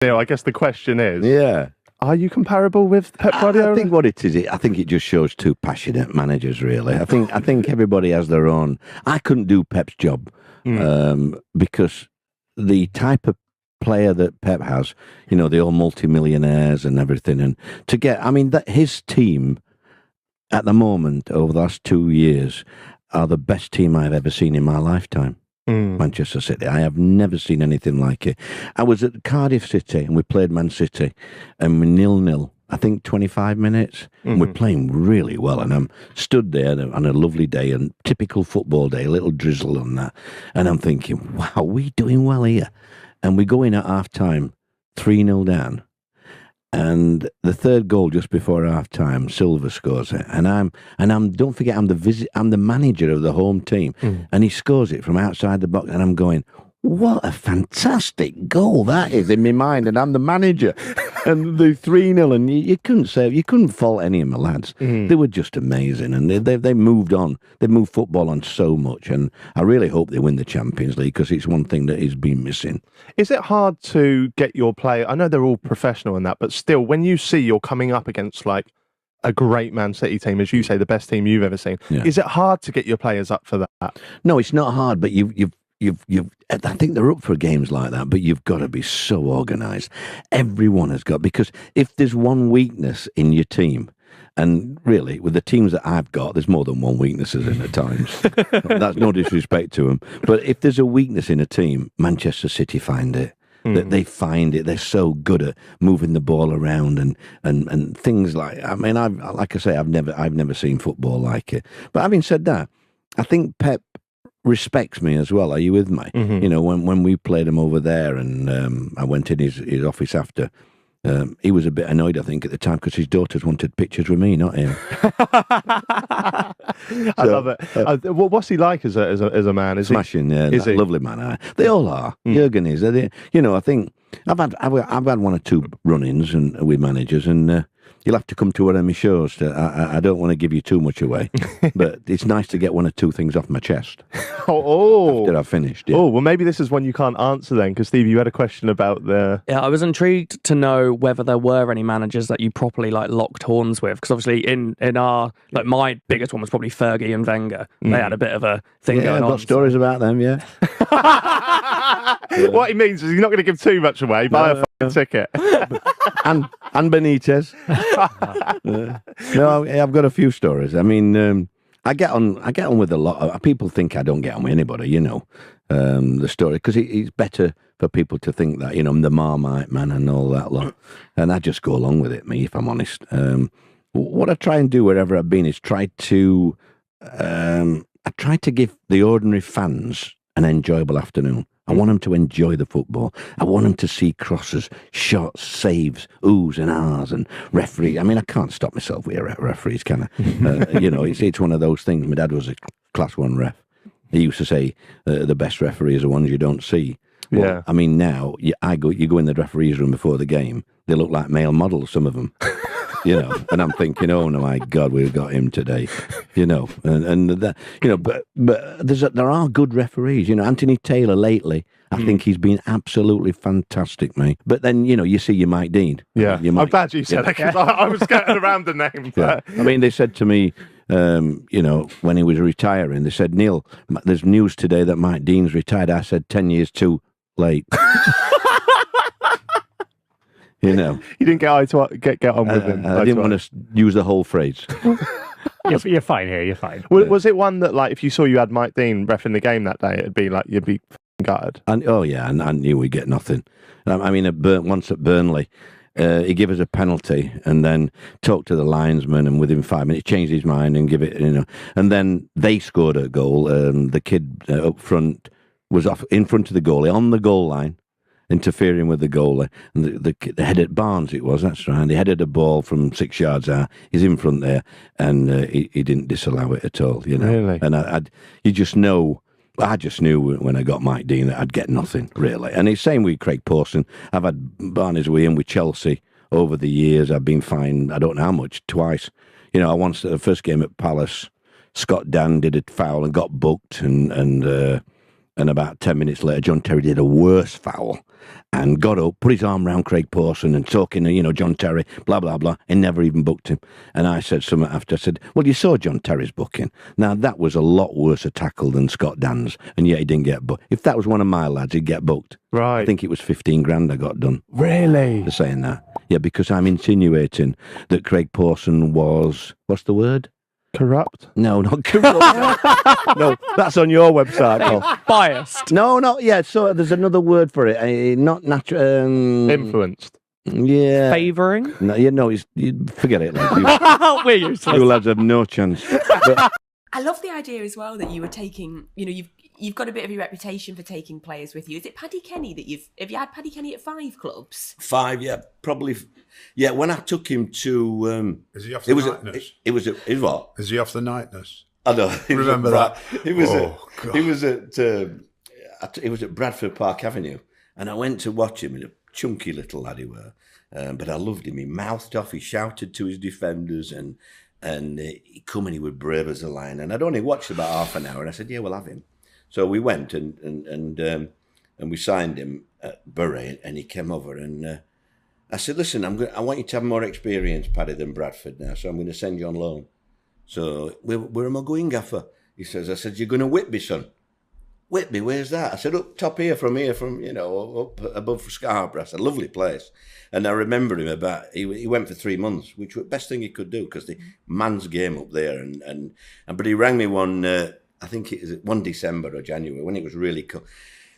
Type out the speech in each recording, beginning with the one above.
Neil, I guess the question is, Yeah. are you comparable with Pep Guardiola? I think what it is, I think it just shows two passionate managers, really. I think everybody has their own. I couldn't do Pep's job because the type of player that Pep has, they're all multimillionaires and everything. And to get, his team at the moment over the last 2 years are the best team I've ever seen in my lifetime. Manchester City. I have never seen anything like it. I was at Cardiff City and we played Man City and we're 0-0. I think 25 minutes. And we're playing really well. And I'm stood there on a lovely day, and typical football day, a little drizzle on that. And I'm thinking, wow, we're doing well here. And we go in at half time, 3-0 down. And the third goal just before half time, Silva scores it, and I'm don't forget I'm the manager of the home team, and he scores it from outside the box, and I'm going, what a fantastic goal that is in my mind, and I'm the manager, and the 3-0, and you couldn't fault any of my lads. They were just amazing, and they moved on. They moved football on so much, and I really hope they win the Champions League because it's one thing that has been missing. Is it hard to get your player? I know they're all professional in that, but still, when you see you're coming up against like a great Man City team, as you say, the best team you've ever seen, is it hard to get your players up for that? No, it's not hard, but you've I think they're up for games like that, but you've got to be so organised. Everyone has got, because if there's one weakness in your team, and really with the teams that I've got, there's more than one weaknesses in at times. That's no disrespect to them, but if there's a weakness in a team, Manchester City find it. That they find it. They're so good at moving the ball around and things like. I mean, I've never seen football like it. But having said that, I think Pep respects me as well. Are you with me? When we played him over there, and I went in his office after. He was a bit annoyed, I think, at the time because his daughters wanted pictures with me, not him. I love it. What's he like as a man? Smashing, is he? Lovely man. They all are. Jurgen is. I think I've had one or two run-ins with managers, and you'll have to come to one of my shows. I don't want to give you too much away, but it's nice to get one or two things off my chest. After I've finished. Yeah. Oh, well, maybe this is one you can't answer then, because Steve, you had a question about the. Yeah, I was intrigued to know whether there were any managers that you properly locked horns with, because obviously in our my biggest one was probably Fergie and Wenger. They had a bit of a thing going on. I've got stories about them. Yeah. What he means is he's not going to give too much away. Buy a fucking ticket. and Benitez. No, I've got a few stories. I mean, I get on with a lot of people. Think I don't get on with anybody, the story, because it's better for people to think that I'm the Marmite man and all that lot, and I just go along with it. Me, if I'm honest, what I try and do wherever I've been is try to give the ordinary fans an enjoyable afternoon. I want them to enjoy the football. I want them to see crosses, shots, saves, oohs and ahs, and referee. I mean, I can't stop myself with referees, can I? It's one of those things. My dad was a Class 1 ref. He used to say the best referees are the ones you don't see. Well, Yeah. I mean, now you go in the referee's room before the game. They look like male models, some of them. And I'm thinking, oh no, my God, we've got him today, and that, but there are good referees, Anthony Taylor lately, I think he's been absolutely fantastic, mate. But then, you see your Mike Dean. Yeah. I'm glad you said that, because I was getting around the name. Yeah. I mean, they said to me, when he was retiring, they said, Neil, there's news today that Mike Dean's retired. I said, 10 years too late. You didn't get on with him. I didn't want to use the whole phrase. You're fine here. You're fine. Was it one that, if you saw you had Mike Dean reffing the game that day, it'd be like you'd be gutted? And I knew we'd get nothing. I mean, once at Burnley, he gave us a penalty and then talked to the linesman, and within 5 minutes changed his mind and give it. And then they scored a goal. The kid up front was off in front of the goalie on the goal line, interfering with the goalie, and the head at Barnes it was, that's right. He headed a ball from 6 yards out. He's in front there, and he didn't disallow it at all. Really? And you just know. I just knew when I got Mike Dean that I'd get nothing really. And it's same with Craig Pawson. I've had Barney's with him with Chelsea over the years. I've been fined, I don't know how much, twice. I once the first game at Palace, Scott Dan did a foul and got booked, and And about 10 minutes later, John Terry did a worse foul and got up, put his arm around Craig Pawson and talking to, John Terry, blah, blah, blah, and never even booked him. And I said something after, I said, well, you saw John Terry's booking. Now, that was a lot worse a tackle than Scott Dan's, and yet he didn't get booked. If that was one of my lads, he'd get booked. Right. I think it was 15 grand I got done. Really? For saying that. Yeah, because I'm insinuating that Craig Pawson was, what's the word? Corrupt? No, not corrupt. No, that's on your website, Paul. Biased. No, yeah, so there's another word for it. Not natural. Influenced. Yeah. Favouring? No, forget it. We're useless. You lads have no chance. But, I love the idea as well that you were taking, you've got a bit of a reputation for taking players with you. Is it Paddy Kenny that have you had Paddy Kenny at 5 clubs? 5, yeah, probably. Yeah, when I took him to, is he off the nightness? It was what? Is he off the nightness? I don't remember that. He was at Bradford Park Avenue, and I went to watch him. A chunky little lad he were, but I loved him. He mouthed off. He shouted to his defenders, and he come and he was brave as a lion. And I'd only watched about half an hour, and I said, "Yeah, we'll have him." So we went and we signed him at Bury, and he came over, and I said, "Listen, I want you to have more experience, Paddy, than Bradford now. So I'm going to send you on loan." So where am I going, Gaffer? He says, I said, "You're going to Whitby, son." "Whitby, where's that?" I said, "Up top here, from up above Scarborough." I said, "Lovely place." And I remember him he went for 3 months, which was the best thing he could do, because the man's game up there. But he rang me I think it was 1 December or January, when it was really cold.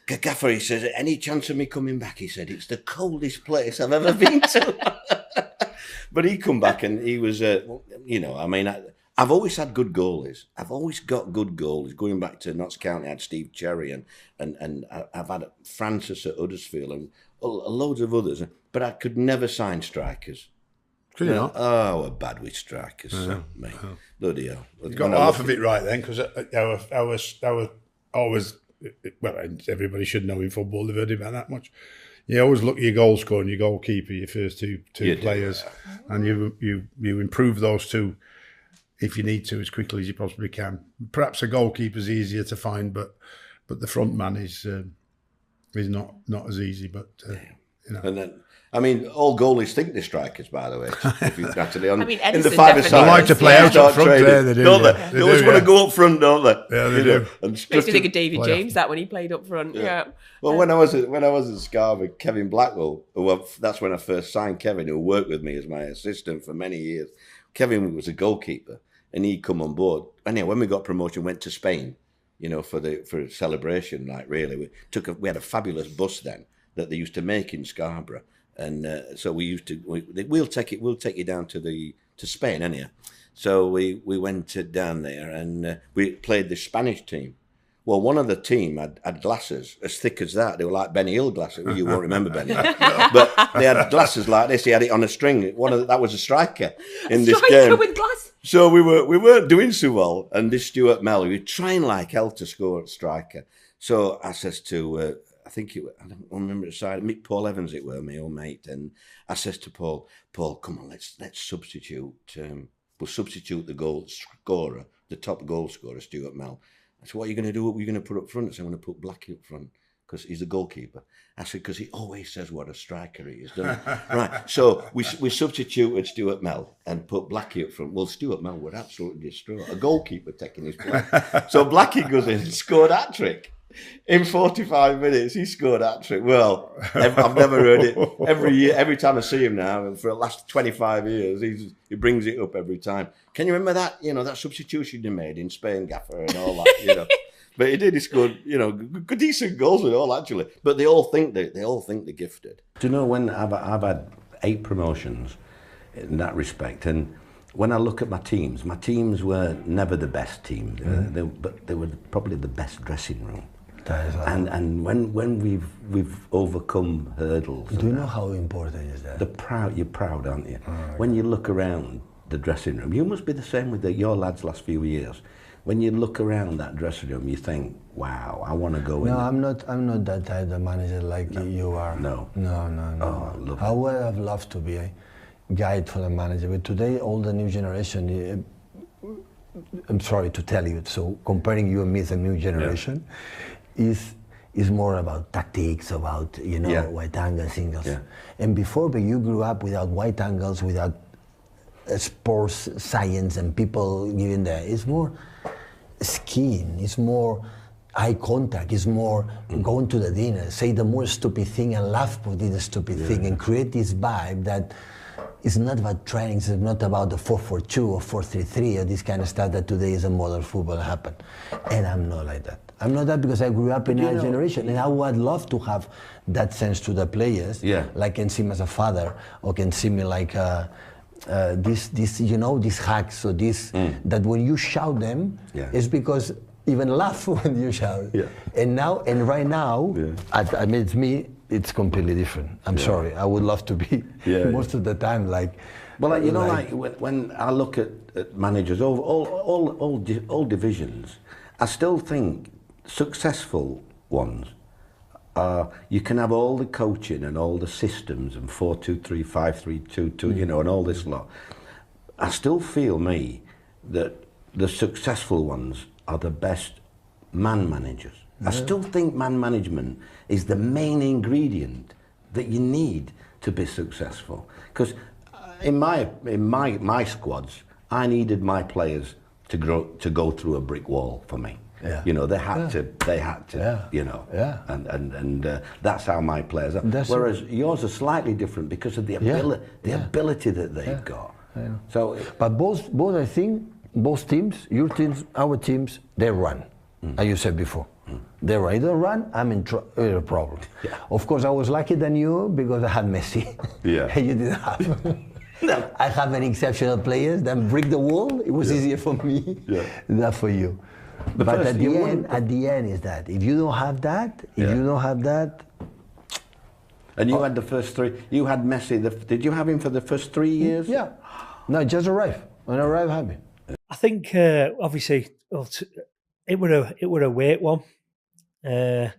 "Gaffer," he says, "any chance of me coming back?" He said, "It's the coldest place I've ever been to." But he come back, and he was, I've always had good goalies. I've always got good goalies. Going back to Notts County, I had Steve Cherry, and I've had Francis at Huddersfield, and loads of others. But I could never sign strikers. Could you not? Oh, we're bad with strikers, mate. Bloody hell. You got half of it right then, because I was always, well, everybody should know in football, they've heard about that much. You always look at your goal scorer and your goalkeeper, your first two players, and you improve those two, if you need to, as quickly as you possibly can. Perhaps a goalkeeper's easier to find, but the front man is not as easy. But And then, all goalies think they're strikers, by the way. If you actually in the Edison five-a-side, they like to play out up front. There, they do. Don't they? They always want to go up front, don't they? Yeah, they do. Makes me think of David James that when he played up front. Yeah. Well, when I was at Scarborough, Kevin Blackwell, that's when I first signed Kevin, who worked with me as my assistant for many years. Kevin was a goalkeeper, and he'd come on board. Anyway, when we got promotion, went to Spain, for a celebration. Like, really, we had a fabulous bus then that they used to make in Scarborough, and so we used to. We'll take you down to Spain, anyhow. So we went down there, and we played the Spanish team. Well, one of the team had glasses as thick as that. They were like Benny Hill glasses. You won't remember Benny Hill. But they had glasses like this. He had it on a string. That was a striker in this game. Striker with glasses? So we weren't doing so well. And this Stuart Mell, we were trying like hell to score at striker. So I says to, I don't remember the side, Mick Paul Evans it were, my old mate. And I says to Paul, come on, let's substitute. We'll substitute the goal scorer, the top goal scorer, Stuart Mell. I said, "What are you going to do? What are you going to put up front?" I said, "I'm going to put Blackie up front because he's the goalkeeper." I said, "Because he always says what a striker he is, doesn't he?" Right. So we substituted Stuart Mell and put Blackie up front. Well, Stuart Mell were absolutely distraught. A goalkeeper taking his place. So Blackie goes in and scored a hat-trick. In 45 minutes, he scored a hat-trick. Well, I've never heard it. Every time I see him now, and for the last 25 years, he brings it up every time. Can you remember that? That substitution he made in Spain, Gaffer, and all that. But he did. He scored, good decent goals and all, actually. But they all think they're gifted. Do you know, when I've had 8 promotions in that respect, and when I look at my teams were never the best team, but they were probably the best dressing room. And when we've overcome hurdles, do you know how important is that? You're proud, aren't you? When you look around the dressing room, you must be the same with your lads last few years. When you look around that dressing room, you think, "Wow, I want to go in." No, I'm not that type of manager like you are. No. Oh, I would have loved to be a guide for the manager, but today all the new generation. I'm sorry to tell you, so comparing you and me as a new generation, is more about tactics, about white angles, singles. Yeah. And before, but you grew up without white angles, without sports science and people giving that. It's more skiing. It's more eye contact. It's more going to the dinner, say the more stupid thing and laugh for the stupid thing, and create this vibe that it's not about training. It's not about the 4-4-2 or 4-3-3 or this kind of stuff that today is a modern football happen. And I'm not like that. I'm not that because I grew up in that generation, and I would love to have that sense to the players. Yeah. Like can see me as a father, or can see me like these hacks. So that when you shout them, it's because even laugh when you shout. Yeah. And right now, I mean, it's me. It's completely different. I'm sorry. I would love to be most of the time like. Well, like when I look at managers over all divisions, I still think successful ones, you can have all the coaching and all the systems and 4-2-3, 5-3-2, and all this lot. I still feel that the successful ones are the best man managers. I still think man management is the main ingredient that you need to be successful. Because in my squads, I needed my players to go through a brick wall for me. Yeah. They had to, and that's how my players are. Whereas yours are slightly different because of the ability that they've got. So, but both I think, both teams, your teams, our teams, they run, as you said before. They either run, I'm in a problem. Yeah. Of course, I was lucky than you because I had Messi. Yeah. And you didn't have. No. I have an exceptional players that break the wall. It was easier for me than for you. But at the end is that if you don't have that, and you had the first three. You had Messi. Did you have him for the first 3 years? Yeah. No, just arrived. When I arrived, happy. I think obviously it were a weight one. Have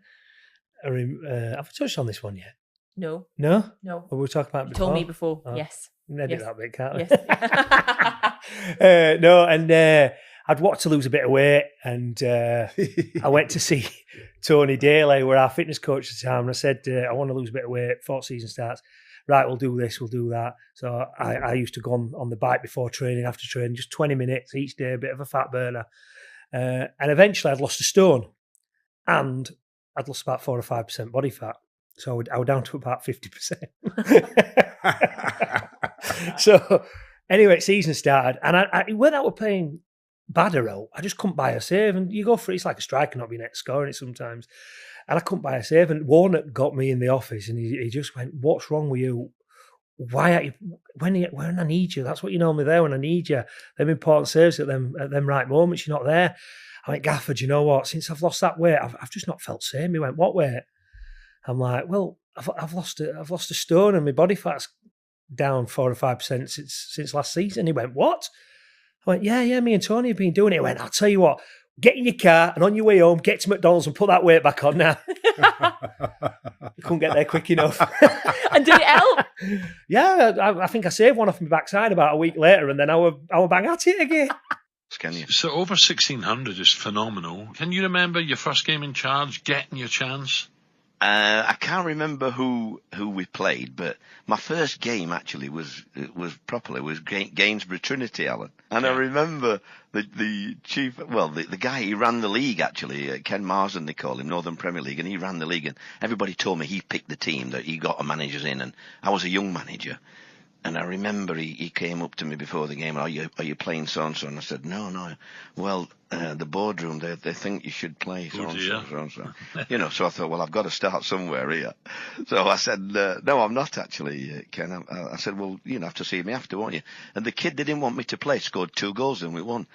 I touched on this one yet? No. No? No. Or we were talking about it before? You told me before, yes. Edit that bit, can't we? Yes. No, and I'd wanted to lose a bit of weight, and I went to see Tony Daly, were our fitness coach at the time, and I said, I want to lose a bit of weight before season starts. Right, we'll do this, we'll do that. So I used to go on the bike before training, after training, just 20 minutes each day, a bit of a fat burner. And eventually I'd lost a stone, and I'd lost about 4 or 5% body fat. So I was down to about 50%. So anyway, season started, and when I was playing Badero, I just couldn't buy a save. And you go for it, it's like a striker not being able to score in it sometimes. And I couldn't buy a save. And Warnock got me in the office, and he just went, "What's wrong with you? Why are you when I need you? That's what you're normally there when I need you. Them important saves at them right moments, you're not there." I went, "Gaffer, do you know what? Since I've lost that weight, I've just not felt same." He went, "What weight?" I'm like, "Well, I've lost a stone, and my body fat's down 4 or 5% since last season." He went, "What?" I went, yeah, me and Tony have been doing it. He went, "I'll tell you what, get in your car and on your way home, get to McDonald's and put that weight back on now." You couldn't get there quick enough. And did it help? Yeah, I think I saved one off my backside about a week later, and then I were bang at it again. So over 1600 is phenomenal. Can you remember your first game in charge, getting your chance? I can't remember who we played, but my first game actually was Gainsborough Trinity, Alan. And I remember the chief, the guy, he ran the league actually, Ken Marsden they call him, Northern Premier League, and he ran the league, and everybody told me he picked the team, that he got a managers in, and I was a young manager. And I remember he came up to me before the game, "Are you playing so-and-so?" And I said, no. Well, the boardroom, they think you should play so-and-so. So I thought, well, I've got to start somewhere here. So I said, no, I'm not actually, Ken. I said, well, you have to see me after, won't you? And the kid they didn't want me to play scored 2 goals and we won.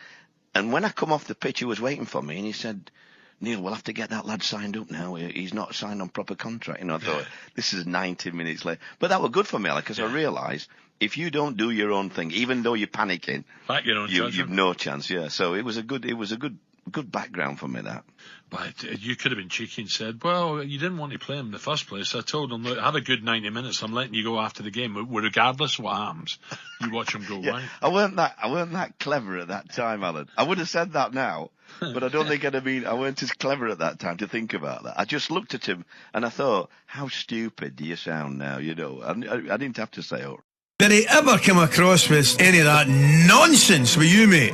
And when I come off the pitch, he was waiting for me, and he said, "Neil, we'll have to get that lad signed up now. He's not signed on proper contract." I thought, this is 90 minutes late. But that was good for me, because I realised if you don't do your own thing, even though you're panicking, you've no chance. Yeah. So it was a good background for me, that. But you could have been cheeky and said, "Well, you didn't want to play him in the first place." I told him, "Look, have a good 90 minutes. I'm letting you go after the game. Regardless of what happens, you watch him go." Right? I weren't that clever at that time, Alan. I would have said that now. But I don't think I weren't as clever at that time to think about that. I just looked at him and I thought, how stupid do you sound now? You know, I didn't have to say, oh. Did he ever come across with any of that nonsense with you, mate?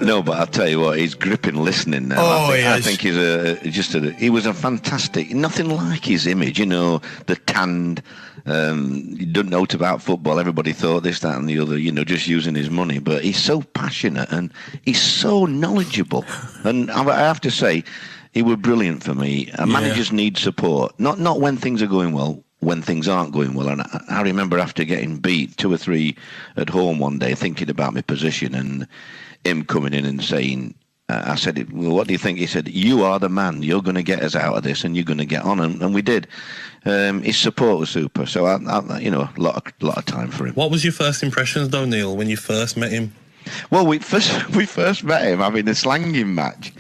No, but I'll tell you what, he's gripping listening now. I think he's he was a fantastic, nothing like his image, you know, the tanned, he doesn't know about football, everybody thought this, that and the other, you know, just using his money, but he's so passionate and he's so knowledgeable. And I have to say, he was brilliant for me. Managers need support, not when things are going well, when things aren't going well. And I remember after getting beat 2 or 3 at home one day, thinking about my position, and him coming in and saying, I said, well, what do you think? He said, you are the man. You're going to get us out of this and you're going to get on. And we did. His support was super. So, you know, a lot of time for him. What was your first impressions, though, Neil, when you first met him? Well, we first met him having a slanging match.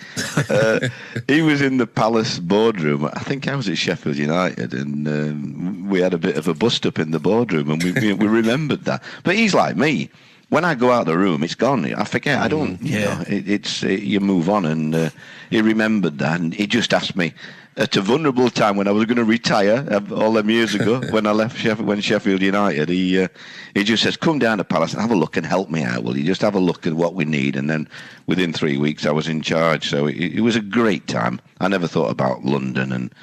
He was in the Palace boardroom. I think I was at Sheffield United, and we had a bit of a bust-up in the boardroom, and we remembered that. But he's like me. When I go out of the room, it's gone. I forget. I don't. You know, you move on, and he remembered that, and he just asked me at a vulnerable time when I was going to retire all them years ago when I left Sheffield United. He just says, "Come down to Palace and have a look and help me out. Will you just have a look at what we need?" And then within 3 weeks, I was in charge. So it was a great time. I never thought about London, and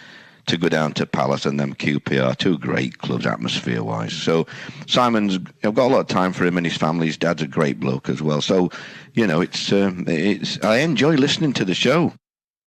to go down to Palace and then QPR, 2 great clubs atmosphere-wise. So I've got a lot of time for him and his family. His dad's a great bloke as well. So, you know, it's I enjoy listening to the show.